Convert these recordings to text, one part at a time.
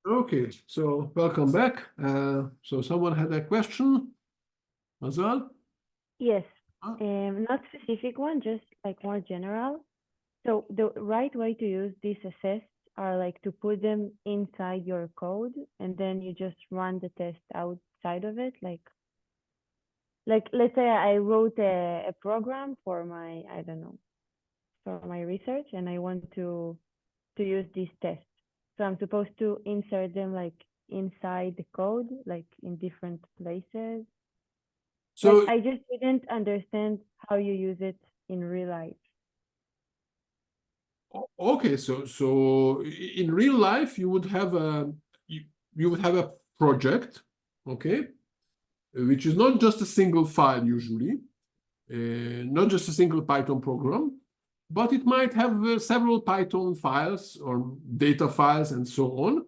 Okay, so welcome back. So someone had a question as well? Yes, Ah, not specific one, just like more general. So the right way to use these assists are like to put them inside your code and then you just run the test outside of it. Like let's say I wrote a program for my, I don't know, for my research and I want to use these tests. So I'm supposed to insert them like inside the code, like in different places. Like So I just didn't understand how you use it in real life. okay, so in real life you would have you would have a project, okay, which is not just a single file usually, not just a single Python program, but it might have several Python files or data files and so on.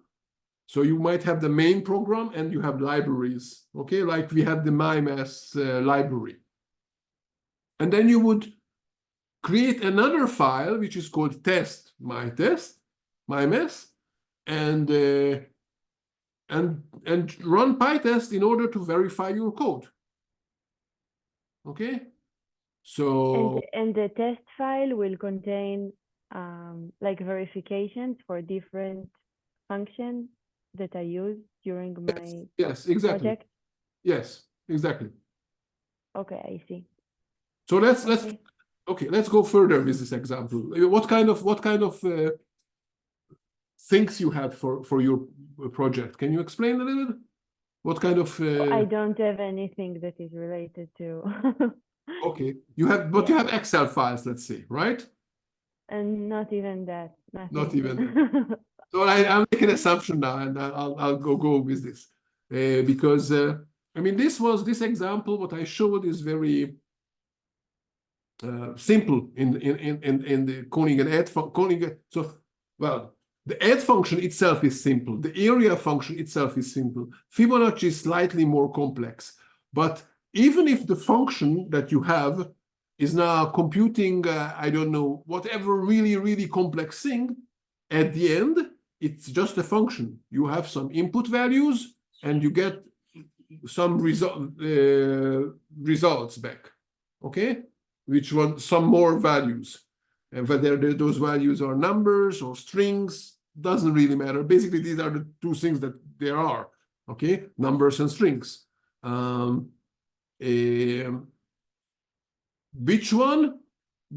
So you might have the main program and you have libraries, okay, like we have the MyMass library. And then you would create another file which is called test MyMass, and and run PyTest in order to verify your code. Okay, so And the test file will contain like verifications for different functions that I use during my yes, exactly, project. yes, exactly. Okay, I see. So let's Okay. okay, let's go further with this example. What kind of things you have for your project? Can you explain a little bit? What kind of I don't have anything that is related to okay, you have, but you yeah, have Excel files, let's say, right? and not even that, Not nothing. even that. So I'm making an assumption now, and I'll go with this because I mean this example what I showed is very simple in the calling an add calling so well the add function itself is simple, the area function itself is simple. Fibonacci is slightly more complex, but even if the function that you have is now computing I don't know, whatever really complex thing, at the end it's just a function. You have some input values and you get some results back, okay, which want some more values. And whether those values are numbers or strings doesn't really matter. Basically, these are the two things that there are, okay, numbers and strings. Um, which one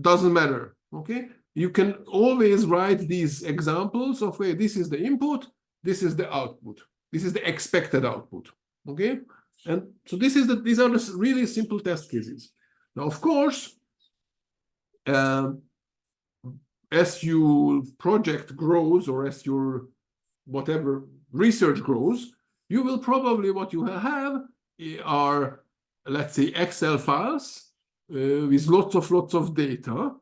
doesn't matter, okay? You can always write these examples of this is the input, this is the output, this is the expected output, okay? And so these are the really simple test cases. Now, of course, as your project grows or as your whatever research grows, you will probably what you have are, let's say, Excel files with lots of data.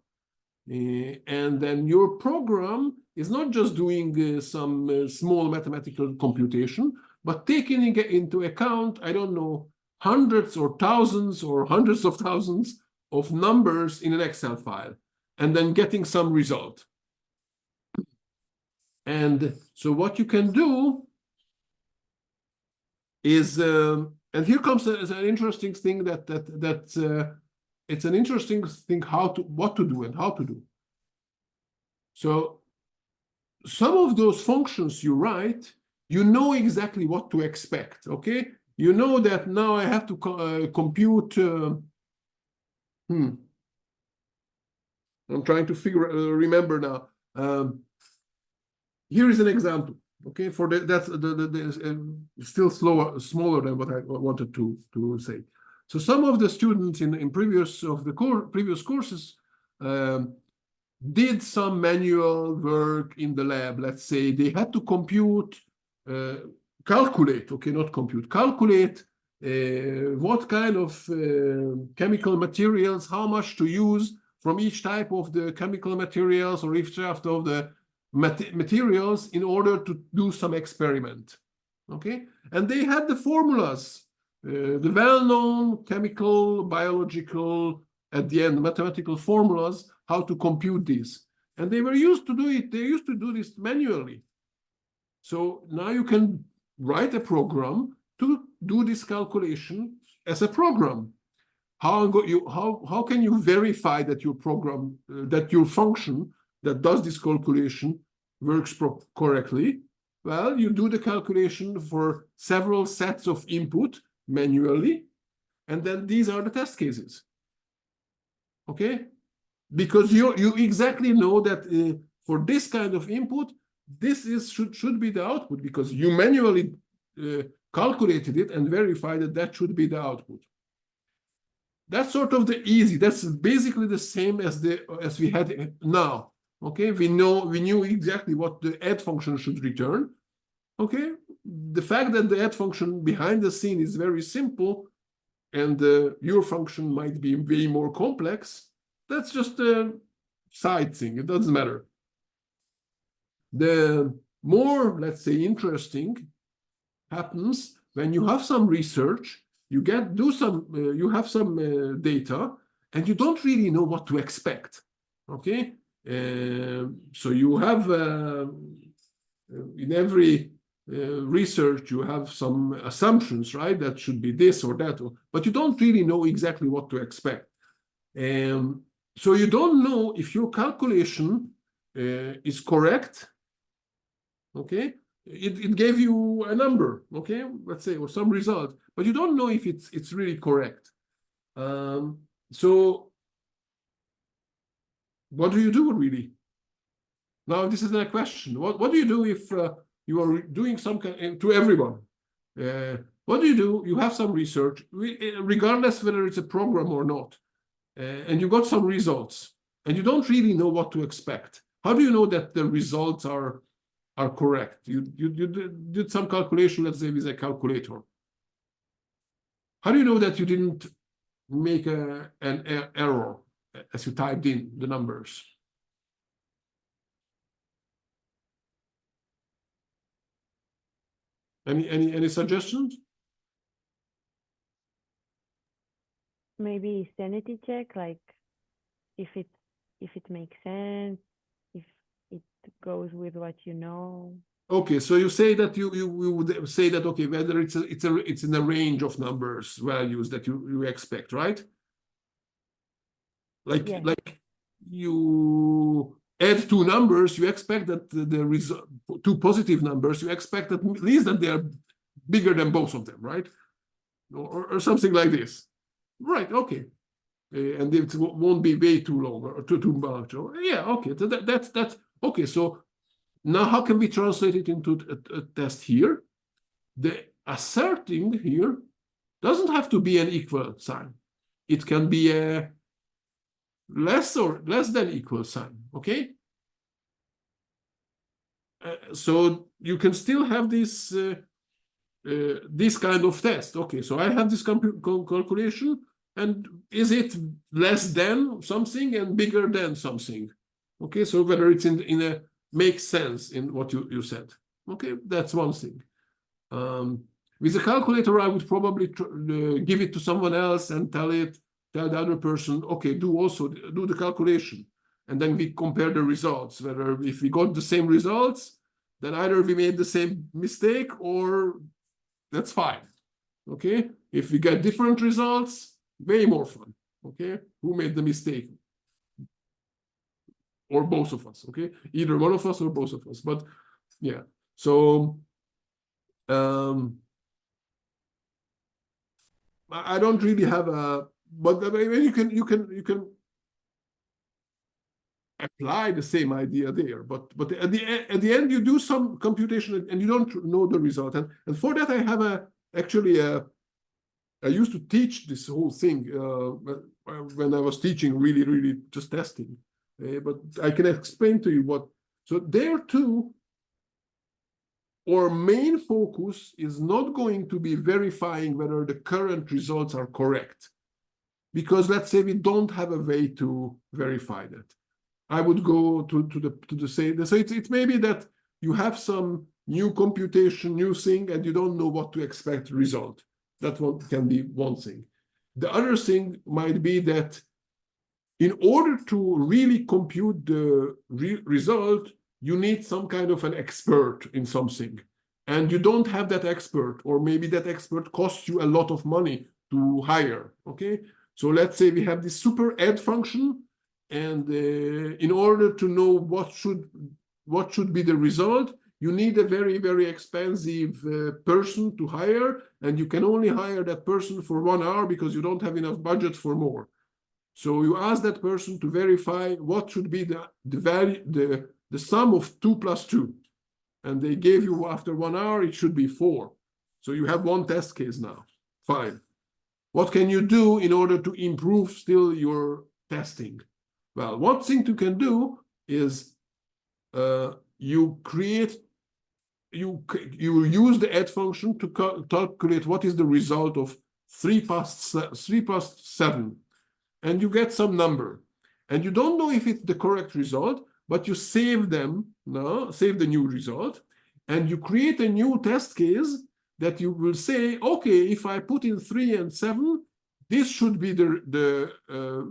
And then your program is not just doing some small mathematical computation, but taking into account, I don't know, hundreds or thousands or hundreds of thousands of numbers in an Excel file, and then getting some result. And so what you can do is, and here comes an interesting thing that it's an interesting thing what to do and how to do. So some of those functions you write, you know exactly what to expect, okay? You know that now I have to compute, I'm trying to remember now. Here is an example, okay? For that's still smaller than what I wanted to say. So some of the students in previous courses did some manual work in the lab. Let's say they had to calculate, okay, not compute, calculate what kind of chemical materials, how much to use from each type of the chemical materials or each type of the materials in order to do some experiment, okay? And they had the formulas, the well-known chemical, biological, at the end, mathematical formulas, how to compute this. And they were used to do it. They used to do this manually. So now you can write a program to do this calculation as a program. How can you verify that your program, that your function that does this calculation works correctly? Well, you do the calculation for several sets of input manually, and then these are the test cases. Okay? Because you exactly know that for this kind of input, this should be the output, because you manually calculated it and verified that should be the output. That's sort of the easy. That's basically the same as we had now. Okay, we knew exactly what the add function should return. Okay, the fact that the add function behind the scene is very simple, and your function might be way more complex, that's just a side thing. It doesn't matter. The more, let's say, interesting happens when you have some research, you have some data, and you don't really know what to expect. Okay, so you have in every research you have some assumptions, right? That should be this or that, but you don't really know exactly what to expect. So you don't know if your calculation is correct. Okay, it gave you a number, okay, let's say, or some result, but you don't know if it's really correct. So what do you do really? Now this is a question. What do you do if you are doing some kind to everyone? What do? You have some research, regardless whether it's a program or not, and you got some results, and you don't really know what to expect. How do you know that the results are correct? You did some calculation, let's say, with a calculator. How do you know that you didn't make an error as you typed in the numbers? Any suggestions? Maybe sanity check, like if it makes sense, if it goes with what you know. Okay, so you say that you would say that, okay, whether it's in a range of numbers, values that you expect, right? Like Yes. like you add two numbers, you expect that the result, two positive numbers, you expect at least that they are bigger than both of them, right? Or something like this, right? Okay, and it won't be way too long or too much. Yeah, okay, so that's okay. So now how can we translate it into a test here? The asserting here doesn't have to be an equal sign. It can be a less than equal sign, okay? So you can still have this kind of test. Okay, so I have this calculation, and is it less than something and bigger than something? Okay, so whether it's in a makes sense in what you said. Okay, that's one thing. With a calculator, I would probably give it to someone else and tell the other person, okay, do the calculation. And then we compare the results, whether if we got the same results, then either we made the same mistake or that's fine. Okay, if we get different results, way more fun. Okay, who made the mistake? Or both of us. Okay, either one of us or both of us. But yeah, so I don't really have a, but you can apply the same idea there. But at the end you do some computation and you don't know the result. And for that I have I used to teach this whole thing when I was teaching really just testing. But I can explain to you what. So there too, our main focus is not going to be verifying whether the current results are correct, because let's say we don't have a way to verify that. I would go to the say. So it may be that you have some new computation, new thing, and you don't know what to expect result. That one can be one thing. The other thing might be that in order to really compute the result, you need some kind of an expert in something, and you don't have that expert, or maybe that expert costs you a lot of money to hire, okay? So let's say we have this super add function, and in order to know what should be the result, you need a very, very expensive person to hire, and you can only hire that person for 1 hour because you don't have enough budget for more. So you ask that person to verify what should be the value, the sum of 2 plus 2. And they gave you after 1 hour, it should be 4. So you have one test case now. Fine. What can you do in order to improve still your testing? Well, one thing you can do is you use the add function to calculate what is the result of 3 plus 7. And you get some number. And you don't know if it's the correct result, but you save them now, save the new result, and you create a new test case that you will say, okay, if I put in 3 and 7, this should be the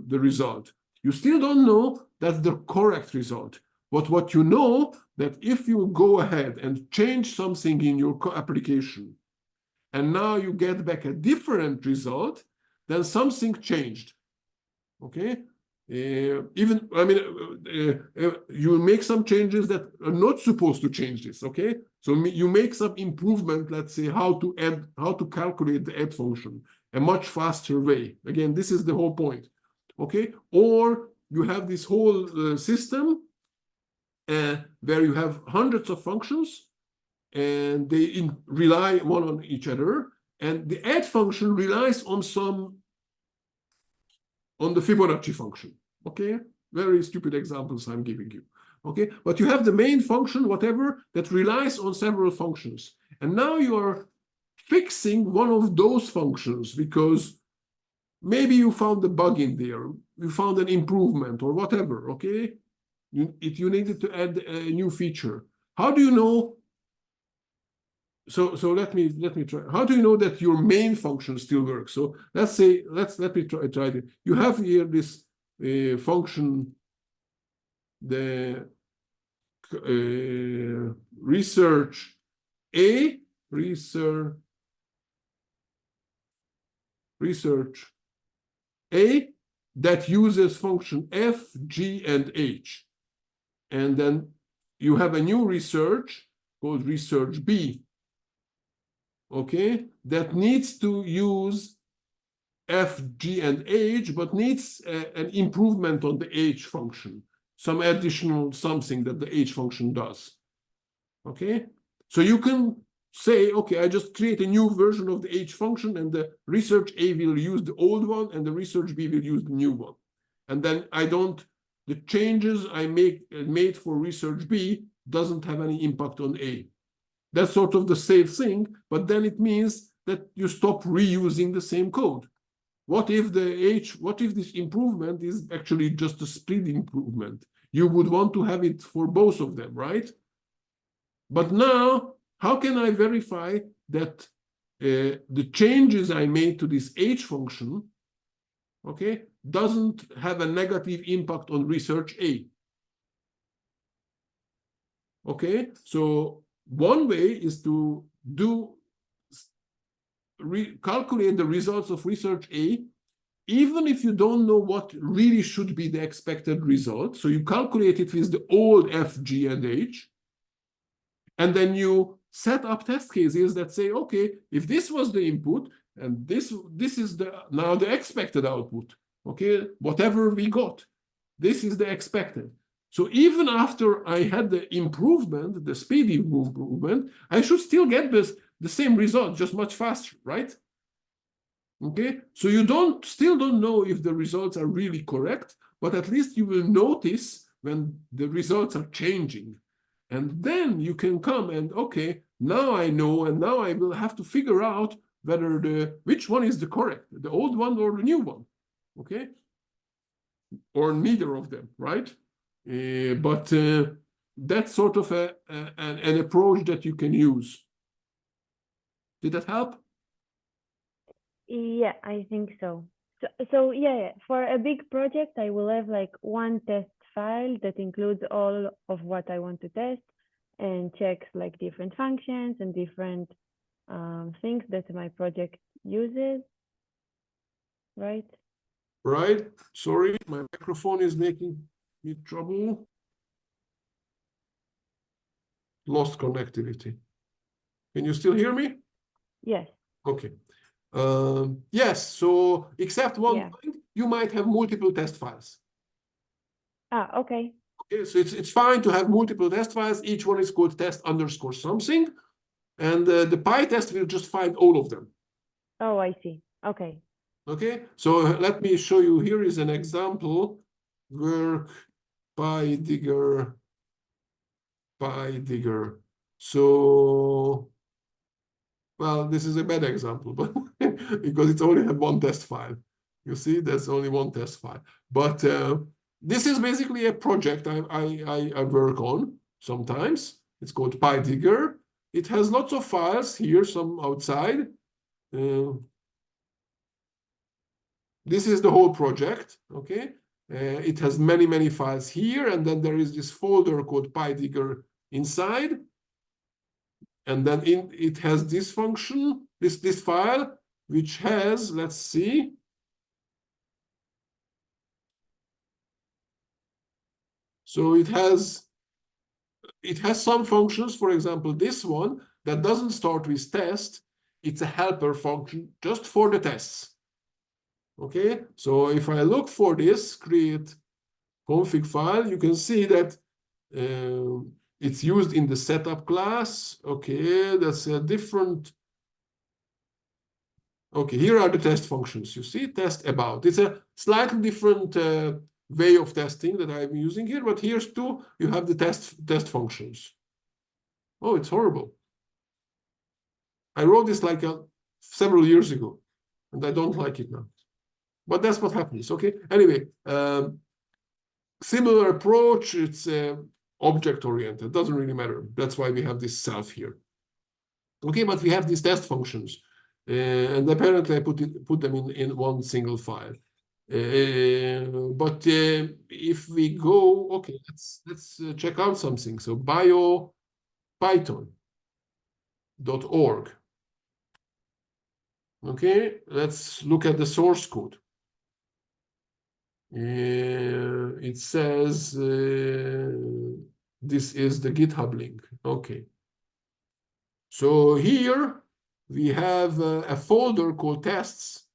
result. You still don't know that's the correct result. But what you know, that if you go ahead and change something in your application, and now you get back a different result, then something changed. Okay, even I mean, you make some changes that are not supposed to change this. Okay, so you make some improvement. Let's say how to calculate the add function a much faster way. Again, this is the whole point. Okay, or you have this whole system where you have hundreds of functions, and they rely one on each other, and the add function relies on the Fibonacci function, okay? Very stupid examples I'm giving you, okay? But you have the main function, whatever, that relies on several functions. And now you are fixing one of those functions because maybe you found a bug in there, you found an improvement or whatever, okay? You needed to add a new feature. How do you know? So let me try. How do you know that your main function still works? So let's say let me try it. You have here this function, the research A, research A that uses function F, G, and H, and then you have a new research called research B. Okay, that needs to use F, G, and H, but needs an improvement on the H function, some additional something that the H function does. Okay, so you can say, okay, I just create a new version of the H function, and the research A will use the old one, and the research B will use the new one. And then the changes I made for research B doesn't have any impact on A. That's sort of the same thing, but then it means that you stop reusing the same code. What if this improvement is actually just a speed improvement? You would want to have it for both of them, right? But now, how can I verify that the changes I made to this H function, okay, doesn't have a negative impact on research A? Okay, so one way is to calculate the results of research A, even if you don't know what really should be the expected result. So you calculate it with the old F, G, and H, and then you set up test cases that say, okay, if this was the input, and this is now the expected output, okay, whatever we got, this is the expected. So even after I had the improvement, the speed improvement, I should still get the same result, just much faster, right? Okay, so you still don't know if the results are really correct, but at least you will notice when the results are changing. And then you can come and, okay, now I know, and now I will have to figure out which one is the correct, the old one or the new one, okay? Or neither of them, right? But that's sort of an approach that you can use. Did that help? Yeah, I think so. So yeah, for a big project, I will have like one test file that includes all of what I want to test and checks like different functions and different things that my project uses, right? Right? Sorry, my microphone is making me trouble. Lost connectivity. Can you still hear me? Yes. Okay. Yes, so except one Yeah. thing, you might have multiple test files. Okay. Okay, so it's fine to have multiple test files. Each one is called test underscore something. And the PyTest will just find all of them. Oh, I see. Okay. Okay, so let me show you. Here is an example. Work PyDigger. So, well, this is a bad example, but because it's only have one test file. You see, there's only one test file. But this is basically a project I work on sometimes. It's called PyDigger. It has lots of files here, some outside. This is the whole project, okay? It has many files here, and then there is this folder called PyDigger inside. And then it has this function, this file, which has, let's see. So it has some functions, for example, this one that doesn't start with test. It's a helper function just for the tests. Okay, so if I look for this create config file, you can see that it's used in the setup class. Okay, that's a different. Okay, here are the test functions. You see, test about. It's a slightly different way of testing that I'm using here, but here's too, you have the test functions. Oh, it's horrible. I wrote this like several years ago, and I don't like it now. But that's what happens. Okay. Anyway, similar approach. It's object oriented. Doesn't really matter. That's why we have this self here. Okay, but we have these test functions, and apparently I put them in one single file. But if we go, okay, let's check out something. So biopython.org. Okay, let's look at the source code. It says this is the GitHub link. Okay. So here we have a folder called tests.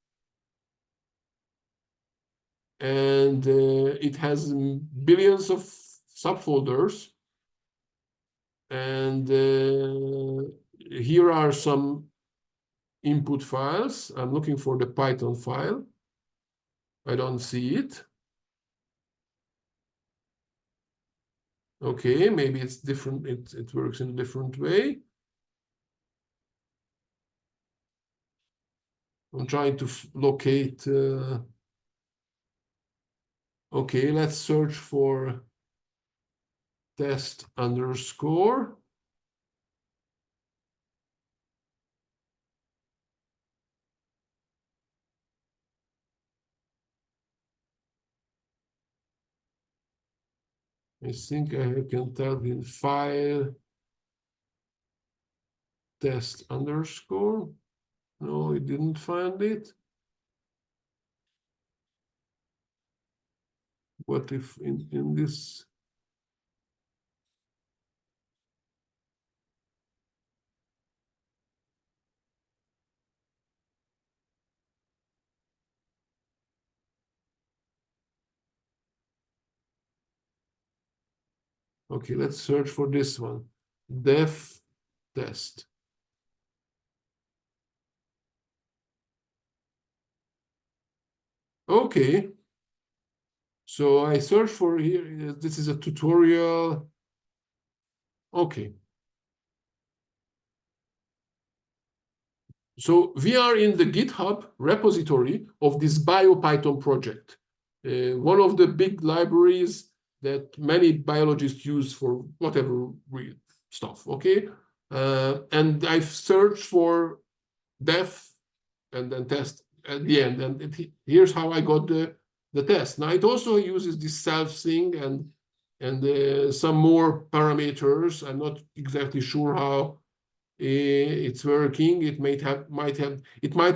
And it has billions of subfolders. And here are some input files. I'm looking for the Python file. I don't see it. Okay, maybe it's different. It works in a different way. I'm trying to locate. Okay, let's search for test underscore. I think I can tell in file test underscore. No, it didn't find it. What if in this? Okay, let's search for this one. Def test. Okay. So I search for here. This is a tutorial. Okay. So we are in the GitHub repository of this BioPython project. One of the big libraries that many biologists use for whatever stuff. Okay. And I've searched for def and then test at the end. And here's how I got the test. Now it also uses this self thing, and and some more parameters. I'm not exactly sure how it's working. It might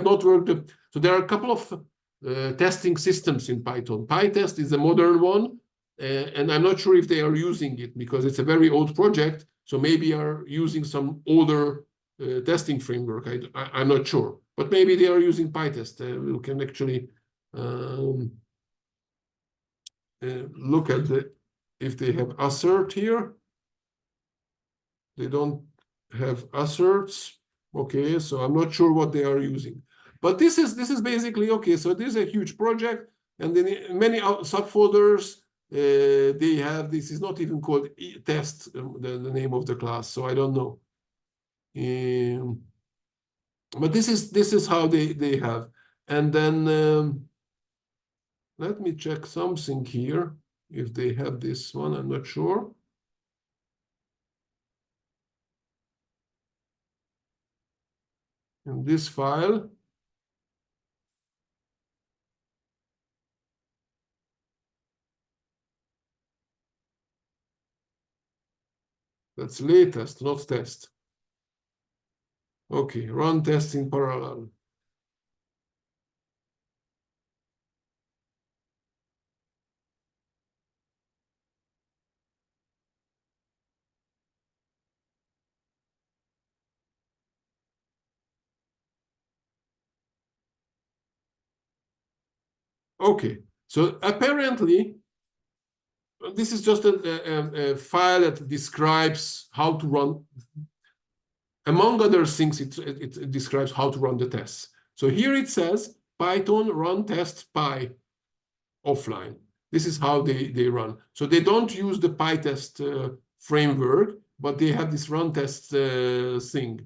not work. So there are a couple of testing systems in Python. PyTest is a modern one, and I'm not sure if they are using it because it's a very old project. So maybe are using some older testing framework. I'm not sure, but maybe they are using PyTest. We can actually look at if they have assert here. They don't have asserts. Okay, so I'm not sure what they are using, but this is basically okay. So this is a huge project, and then many subfolders. They have, this is not even called test, the name of the class, so I don't know. But this is how they have, and then let me check something here. If they have this one, I'm not sure. In this file, that's latest, not test. Okay, run test in parallel. Okay, so apparently, this is just a file that describes how to run. Among other things, it describes how to run the tests. So here it says Python run test py offline. This is how they run. So they don't use the PyTest framework, but they have this run test thing.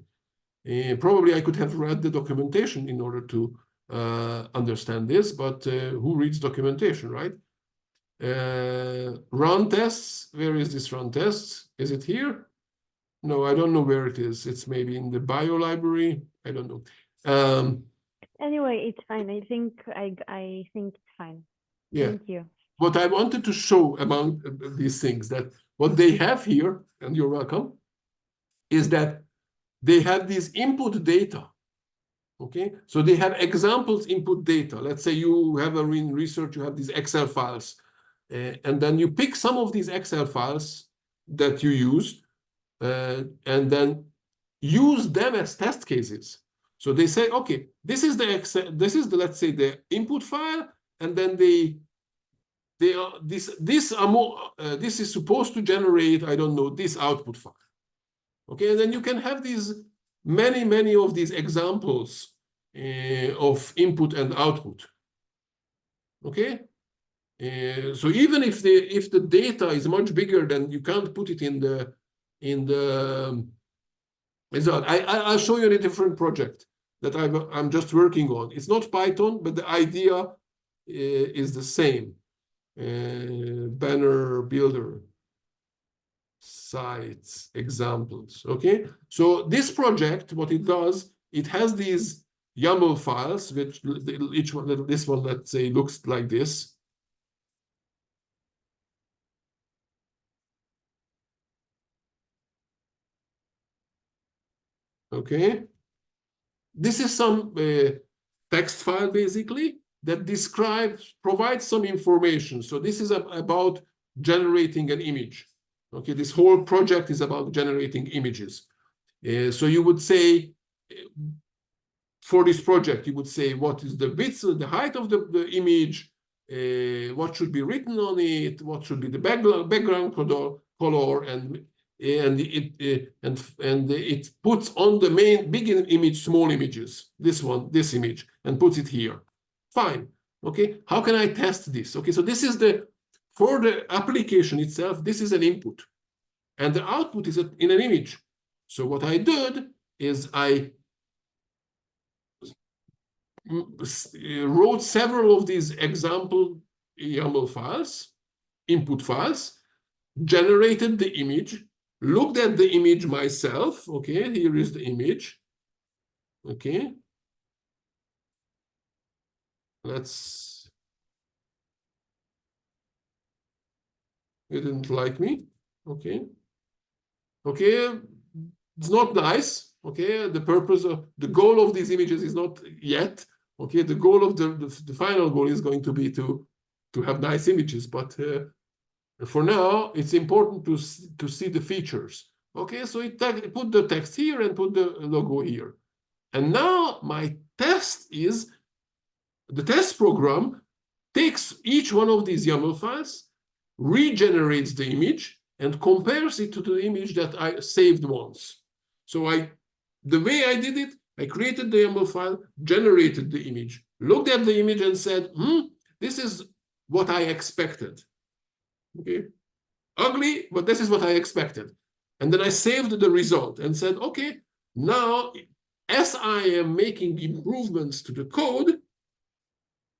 Probably I could have read the documentation in order to understand this, but who reads documentation, right? Run tests, where is this run tests? Is it here? No, I don't know where it is. It's maybe in the bio library. I don't know. Anyway, it's fine. I think it's fine. Yeah. Thank you. What I wanted to show among these things, that what they have here, and you're welcome, is that they have these input data. Okay, so they have examples input data. Let's say you have in research, you have these Excel files, and then you pick some of these Excel files that you use, and then use them as test cases. So they say, okay, this is the Excel, this is the, let's say, the input file, and then this is supposed to generate, I don't know, this output file. Okay, and then you can have these many of these examples of input and output. Okay, so even if the data is much bigger, then you can't put it in the result. I'll show you a different project that I'm just working on. It's not Python, but the idea is the same. Banner builder sites examples. Okay, so this project, what it does, it has these YAML files, which each one, this one, let's say, looks like this. Okay, this is some text file basically that provides some information. So this is about generating an image. Okay, this whole project is about generating images. So you would say, for this project, you would say, what is the width, the height of the image, what should be written on it, what should be the background color, and it puts on the main big image small images, this image, and puts it here. Fine. Okay, how can I test this? Okay, so this is for the application itself, this is an input, and the output is in an image. So what I did is I wrote several of these example YAML files, input files, generated the image, looked at the image myself. Okay, here is the image. Okay, It didn't like me. Okay. Okay. It's not nice. Okay. The purpose of the goal of these images is not yet. Okay. The goal of the final goal is going to be to have nice images. But for now, it's important to see the features. Okay. So it put the text here and put the logo here. And now my test is the test program takes each one of these YAML files, regenerates the image, and compares it to the image that I saved once. So the way I did it, I created the YAML file, generated the image, looked at the image and said, this is what I expected. Okay, ugly, but this is what I expected. And then I saved the result and said, okay, now as I am making improvements to the code,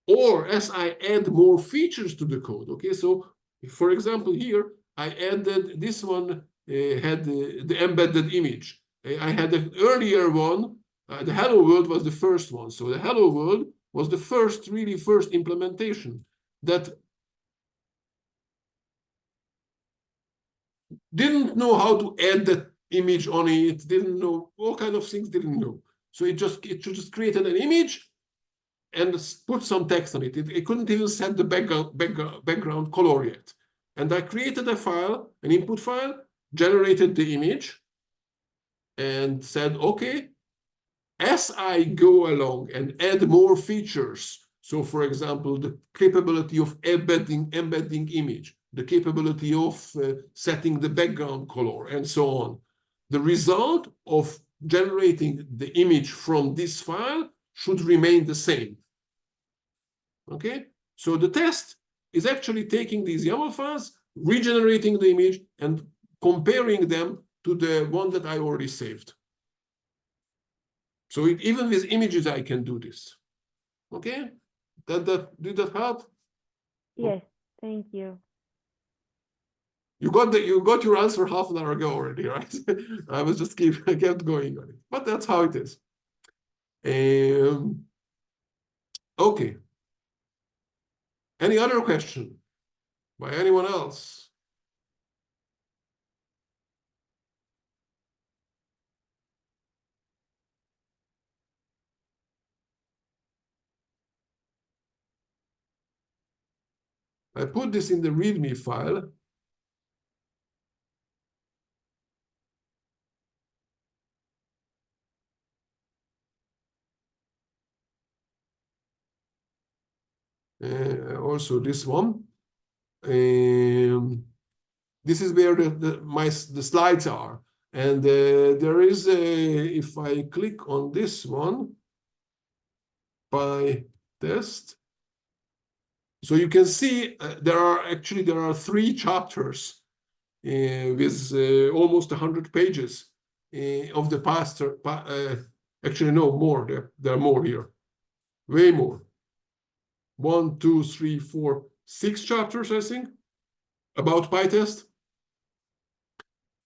or as I add more features to the code, okay, so for example, here I added this one, had the embedded image. I had an earlier one, the Hello World was the first one. So the Hello World was the first implementation that didn't know how to add that image on it, didn't know all kind of things, didn't know. So it just created an image and put some text on it. It couldn't even set the background color yet. And I created a file, an input file, generated the image, and said, okay, as I go along and add more features, so for example, the capability of embedding image, the capability of setting the background color, and so on, the result of generating the image from this file should remain the same. Okay, so the test is actually taking these YAML files, regenerating the image, and comparing them to the one that I already saved. So even with images, I can do this. Okay, did that help? Yes, thank you. You got your answer half an hour ago already, right? I was just kept going on it, but that's how it is. Okay. Any other question by anyone else? I put this in the README file. Also this one. This is where the slides are. And there is if I click on this one, by test, so you can see there are 3 chapters with almost 100 pages of the past. Actually, no, more. There are more here, way more. 1, 2, 3, 4, 6 chapters, I think, about PyTest.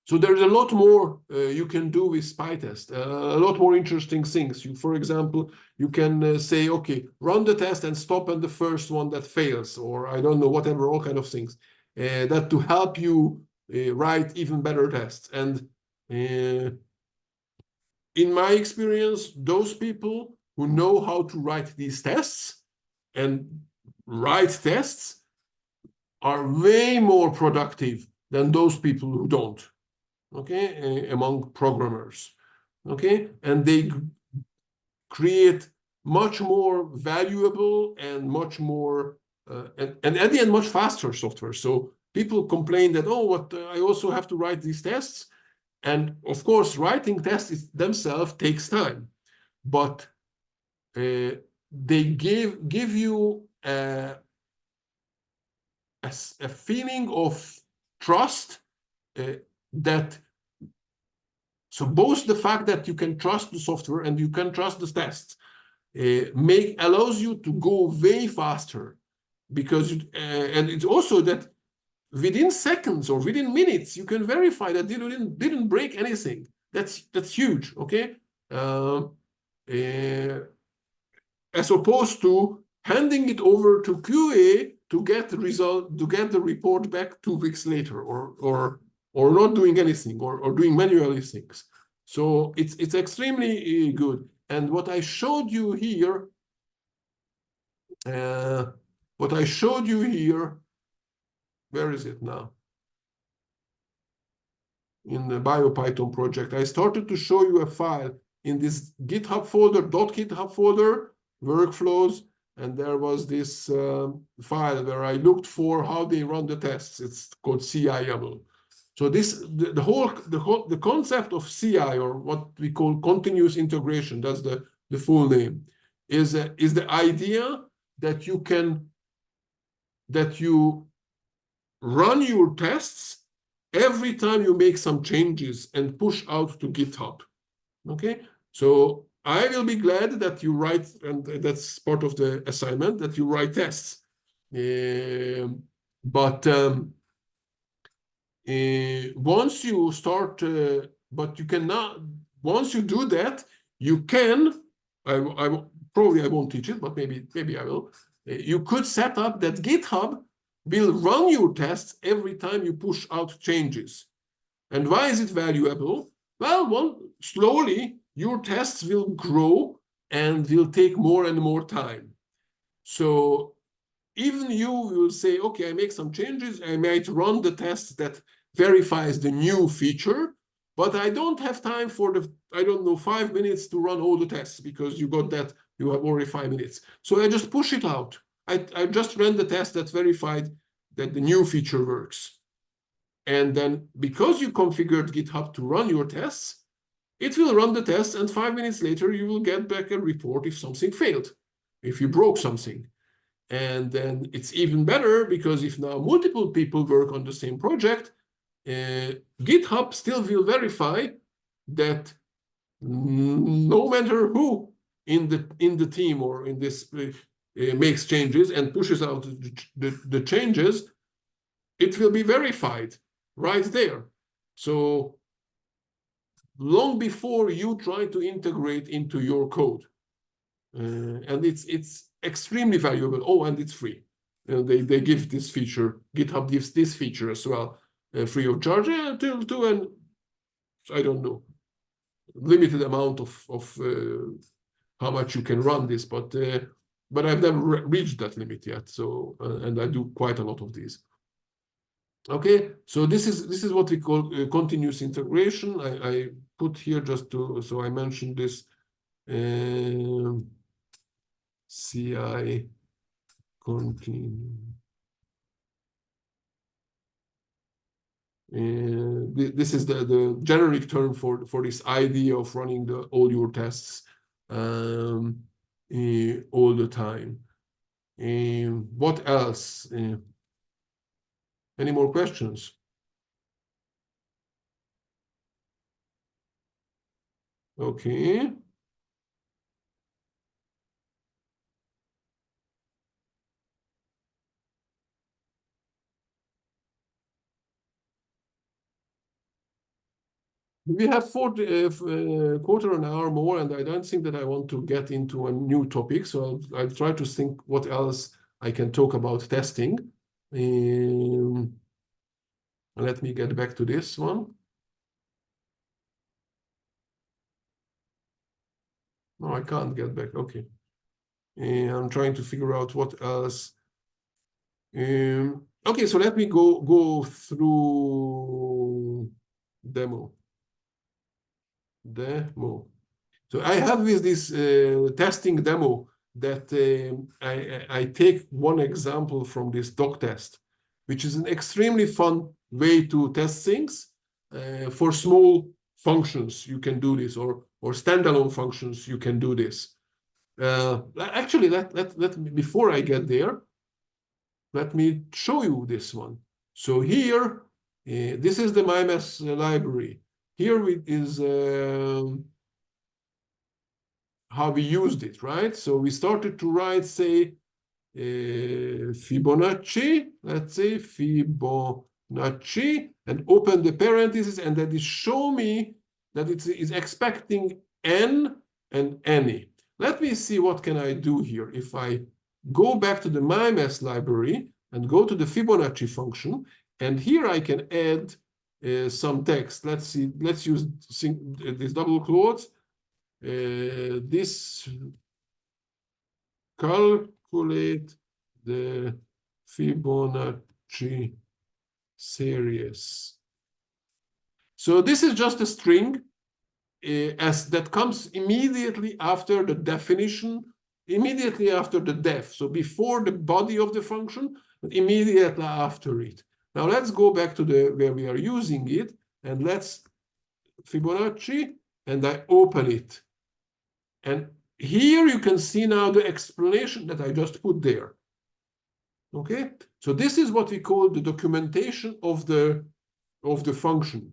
So there's a lot more you can do with PyTest, a lot more interesting things. For example, you can say, okay, run the test and stop at the first one that fails, or I don't know, whatever, all kind of things, that to help you write even better tests. And in my experience, those people who know how to write these tests and write tests are way more productive than those people who don't. Okay, among programmers. Okay, and they create much more valuable and much more and at the end much faster software. So people complain that, oh, what I also have to write these tests, and of course writing tests themselves takes time, but they give you a feeling of trust. So both the fact that you can trust the software and you can trust the tests allows you to go way faster, because and it's also that within seconds or within minutes you can verify that you didn't break anything. That's huge. Okay, as opposed to handing it over to QA to get the result, to get the report back 2 weeks later, or not doing anything, or doing manually things. So it's extremely good. And what I showed you here, where is it now? In the BioPython project, I started to show you a file in this GitHub folder, .github folder, workflows, and there was this file where I looked for how they run the tests. It's called CI.YAML. So this the concept of CI, or what we call continuous integration, that's the full name, is the idea that you run your tests every time you make some changes and push out to GitHub. Okay, so I will be glad that you write, and that's part of the assignment, that you write tests. Once you start, but you cannot, once you do that, you can, I probably I won't teach it, but maybe I will. You could set up that GitHub will run your tests every time you push out changes. And why is it valuable? Well, slowly your tests will grow and will take more and more time. So even you will say, okay, I make some changes, I might run the test that verifies the new feature, but I don't have time for the, 5 minutes to run all the tests, because you got that, you have already 5 minutes. So I just push it out. I just ran the test that verified that the new feature works. And then because you configured GitHub to run your tests, it will run the tests, and 5 minutes later, you will get back a report if something failed, if you broke something. And then it's even better, because if now multiple people work on the same project, GitHub still will verify that no matter who in the team or in this makes changes and pushes out the changes, it will be verified right there. So long before you try to integrate into your code, and it's extremely valuable. Oh, and it's free. They give this feature. GitHub gives this feature as well, free of charge, to an, I don't know, limited amount of how much you can run this, but I've never reached that limit yet. So and I do quite a lot of these. Okay, so this is what we call continuous integration. I put here just to, so I mentioned this CI continue. This is the generic term for this idea of running all your tests all the time. What else? Any more questions? Okay. We have quarter an hour more, and I don't think that I want to get into a new topic. So I'll try to think what else I can talk about testing. Let me get back to this one. No, I can't get back. Okay. I'm trying to figure out what else. Okay, so let me go through demo. So I have with this testing demo that I take one example from this doc test, which is an extremely fun way to test things. For small functions, you can do this, or standalone functions, you can do this. Actually, let me, before I get there, let me show you this one. So here, this is the MyMass library. Here is how we used it, right? So we started to write, say, Fibonacci, let's say Fibonacci, and open the parentheses, and that is show me that it is expecting n and any. Let me see what can I do here. If I go back to the MyMass library, and go to the Fibonacci function. And here I can add some text. Let's see. Let's use these double quotes. This calculate the Fibonacci series. So this is just a string as that comes immediately after the definition, immediately after the def. So before the body of the function, but immediately after it. Now let's go back to the where we are using it, and let's Fibonacci, and I open it. And here you can see now the explanation that I just put there. Okay, so this is what we call the documentation of the function.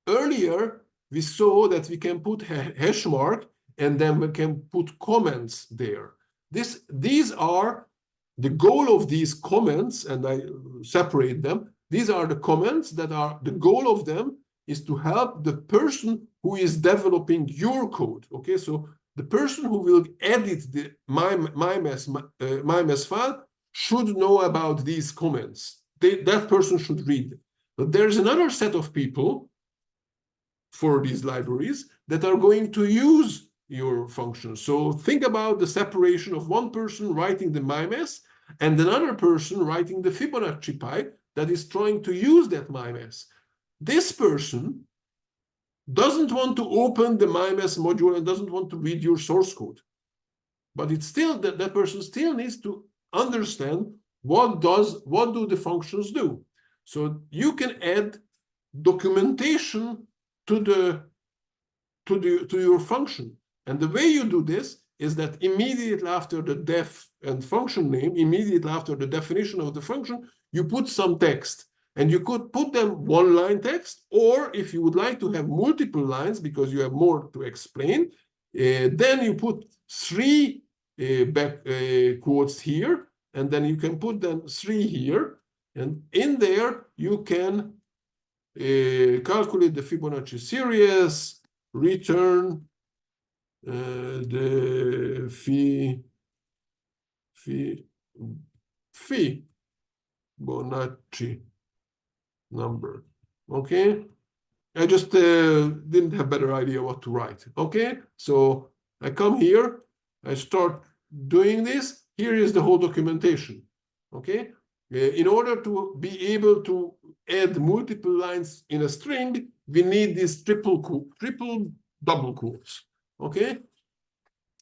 Earlier, we saw that we can put hash mark and then we can put comments there. These are the goal of these comments, and I separate them. These are the comments that are the goal of them is to help the person who is developing your code. Okay, so the person who will edit the MyMess file should know about these comments. That person should read them. But there's another set of people for these libraries that are going to use your function. So think about the separation of one person writing the MyMess and another person writing the Fibonacci pipe that is trying to use that MyMess. This person doesn't want to open the MyMess module and doesn't want to read your source code. But it's still that person still needs to understand what do the functions do. So you can add documentation to your function. And the way you do this is that immediately after the def and function name, immediately after the definition of the function, you put some text. And you could put them one-line text, or if you would like to have multiple lines because you have more to explain, then you put three quotes here, and then you can put them three here. And in there, you can calculate the Fibonacci series, return the Fibonacci number. Okay, I just didn't have better idea what to write. Okay, so I come here, I start doing this. Here is the whole documentation. Okay, in order to be able to add multiple lines in a string, we need these triple double quotes. Okay,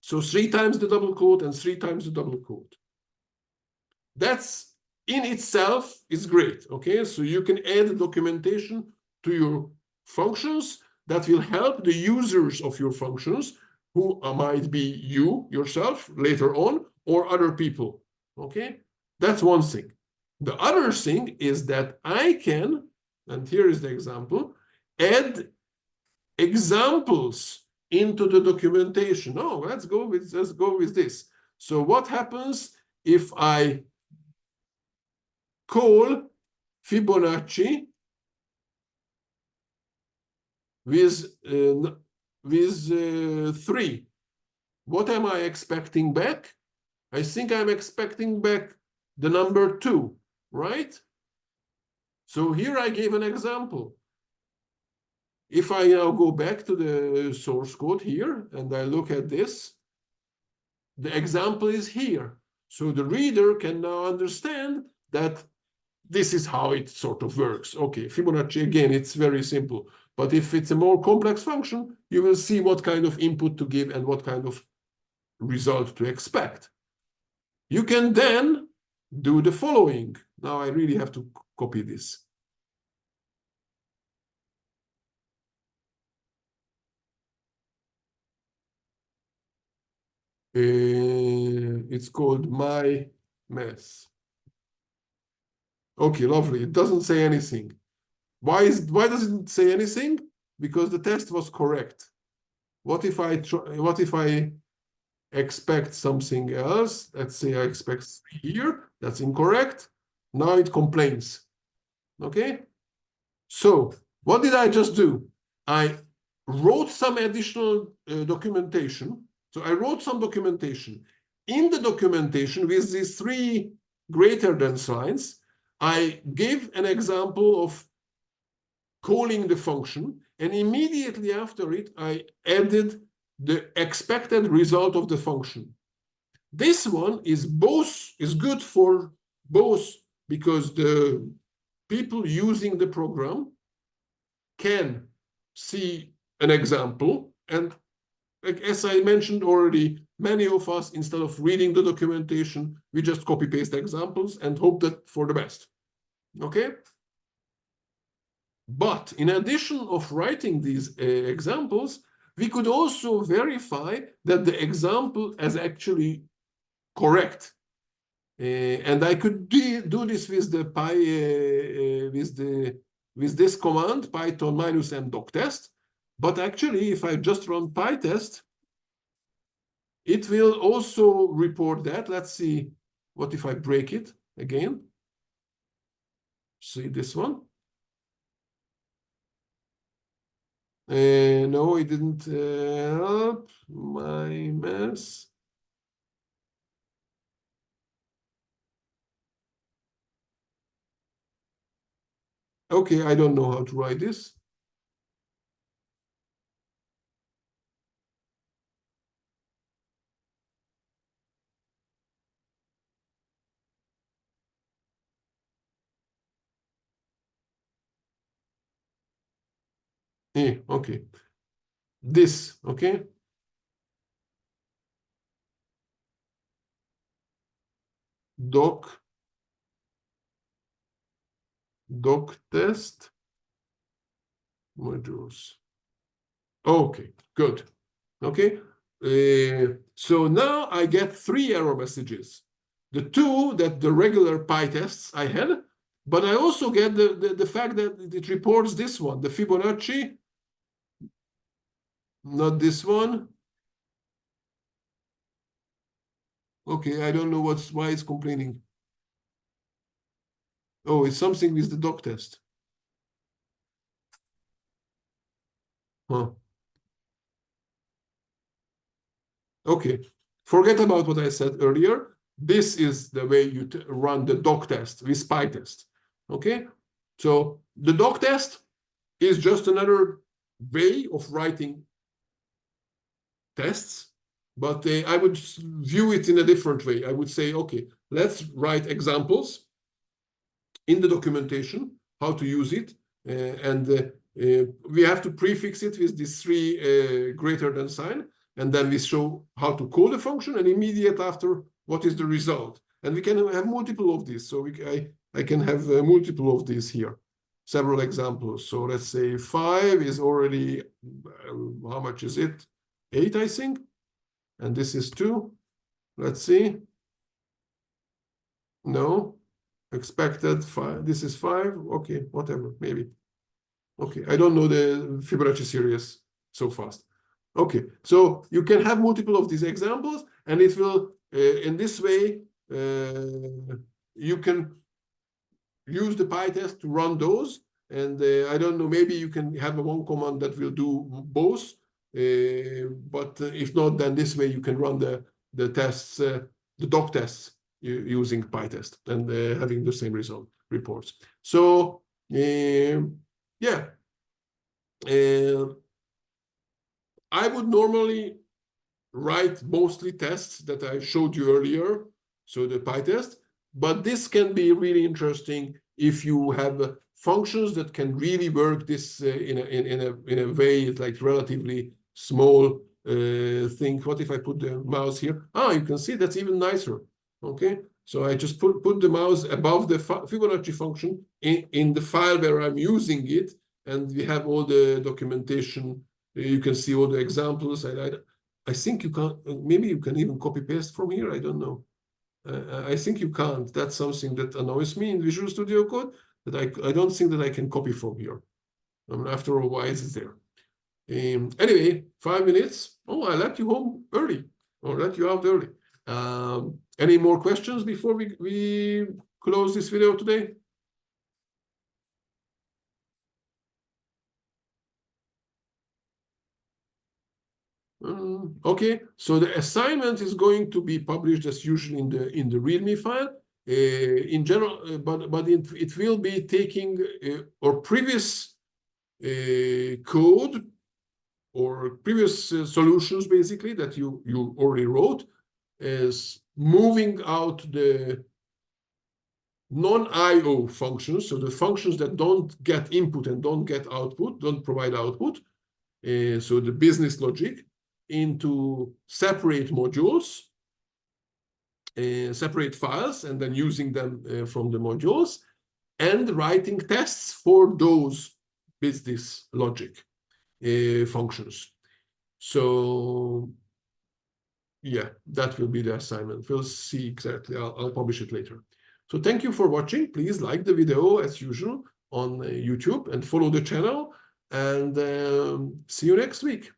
so 3 times the double quote and 3 times the double quote. That's in itself is great. Okay, so you can add documentation to your functions that will help the users of your functions, who might be you yourself later on or other people. Okay, that's one thing. The other thing is that I can, and here is the example, add examples into the documentation. Oh, let's go with this. So what happens if I call Fibonacci with 3? What am I expecting back? I think I'm expecting back the number 2, right? So here I gave an example. If I now go back to the source code here and I look at this, the example is here. So the reader can now understand that this is how it sort of works. Okay, Fibonacci, again, it's very simple. But if it's a more complex function, you will see what kind of input to give and what kind of result to expect. You can then do the following. Now I really have to copy this. It's called MyMess. Okay, lovely. It doesn't say anything. Why does it say anything? Because the test was correct. What if I expect something else? Let's say I expect here. That's incorrect. Now it complains. Okay. So what did I just do? I wrote some additional documentation. So I wrote some documentation. In the documentation with these 3 greater than signs, I give an example of calling the function, and immediately after it, I added the expected result of the function. This one is good for both, because the people using the program can see an example, and as I mentioned already, many of us, instead of reading the documentation, we just copy paste examples and hope that for the best. Okay? But in addition of writing these examples, we could also verify that the example is actually correct. And I could do this with the with this command, python -m doctest. But actually, if I just run pytest, it will also report that. Let's see, what if I break it again? See this one? No, it didn't help my mess. Okay, I don't know how to write this. Okay. This, okay? Doc test modules. Okay, good. Okay. So now I get 3 error messages. The 2 that the regular PyTests I had, but I also get the fact that it reports this one, the Fibonacci, not this one. Okay, I don't know why it's complaining. Oh, it's something with the doc test. Huh. Okay, forget about what I said earlier. This is the way you run the doc test with PyTest. Okay, so the doc test is just another way of writing tests, but I would view it in a different way. I would say, okay, let's write examples in the documentation, how to use it, and we have to prefix it with this 3 greater than sign, and then we show how to call the function, and immediate after, what is the result. And we can have multiple of these. So I can have multiple of these here, several examples. So let's say 5 is already, how much is it? 8, I think. And this is 2. Let's see. No. Expected 5. This is 5. Okay, whatever, maybe. Okay, I don't know the Fibonacci series so fast. Okay, so you can have multiple of these examples, and it will, in this way, you can use the PyTest to run those. And I don't know, maybe you can have one command that will do both. But if not, then this way you can run the tests, the doc tests using PyTest and having the same result reports. So yeah, I would normally write mostly tests that I showed you earlier, so the PyTest, but this can be really interesting if you have functions that can really work this in a way like relatively small thing. What if I put the mouse here? You can see that's even nicer. Okay, so I just put the mouse above the Fibonacci function in the file where I'm using it, and we have all the documentation. You can see all the examples. I think you can't. Maybe you can even copy paste from here. I don't know. I think you can't. That's something that annoys me in Visual Studio Code, that I don't think that I can copy from here. After all, why is it there? Anyway, 5 minutes. Oh, I let you home early, or let you out early. Any more questions before we close this video today? Okay, so the assignment is going to be published as usual in the README file. in general, but it will be taking or previous code or previous solutions basically that you already wrote, is moving out the non-IO functions, so the functions that don't get input and don't get output, don't provide output, so the business logic, into separate modules, separate files, and then using them from the modules, and writing tests for those business logic functions. So yeah, that will be the assignment. We'll see exactly. I'll publish it later. So thank you for watching. Please like the video as usual on YouTube and follow the channel. And see you next week.